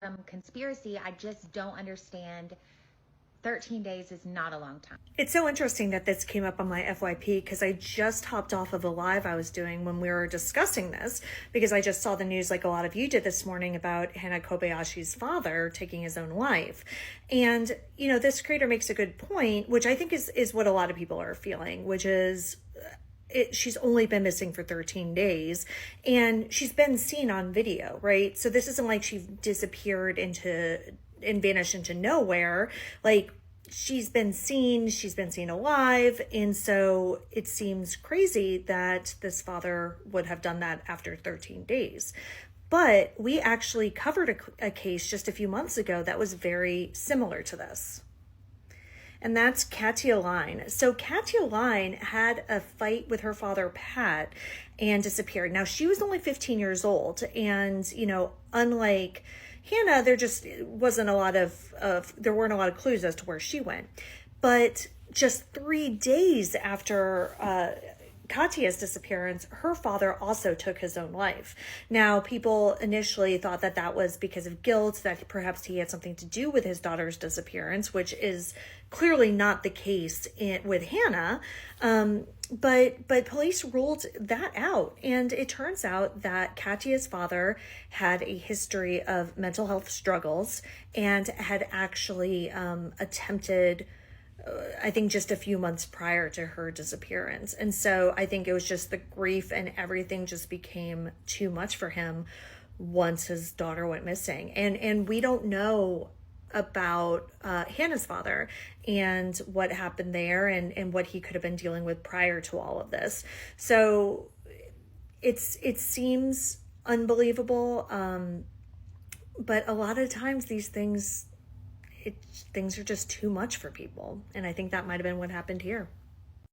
some conspiracy. I just don't understand. 13 days is not a long time. It's so interesting that this came up on my FYP because I just hopped off of a live I was doing when we were discussing this, because I just saw the news like a lot of you did this morning about Hannah Kobayashi's father taking his own life. And, you know, this creator makes a good point, which I think is what a lot of people are feeling, which is she's only been missing for 13 days and she's been seen on video, right? So this isn't like she disappeared and vanished into nowhere. Like, she's been seen alive. And so it seems crazy that this father would have done that after 13 days. But we actually covered a case just a few months ago that was very similar to this. And that's Katia Line. So Katia Line had a fight with her father, Pat, and disappeared. Now, she was only 15 years old. And, you know, unlike Hannah, there just wasn't a lot there weren't a lot of clues as to where she went. But just 3 days after Katia's disappearance, her father also took his own life. Now, people initially thought that that was because of guilt, that perhaps he had something to do with his daughter's disappearance, which is clearly not the case with Hannah. But police ruled that out. And it turns out that Katia's father had a history of mental health struggles and had actually attempted, I think, just a few months prior to her disappearance. And so I think it was just the grief and everything just became too much for him once his daughter went missing. And we don't know about Hannah's father and what happened there and what he could have been dealing with prior to all of this. So it seems unbelievable, but a lot of times these things are just too much for people, and I think that might have been what happened here.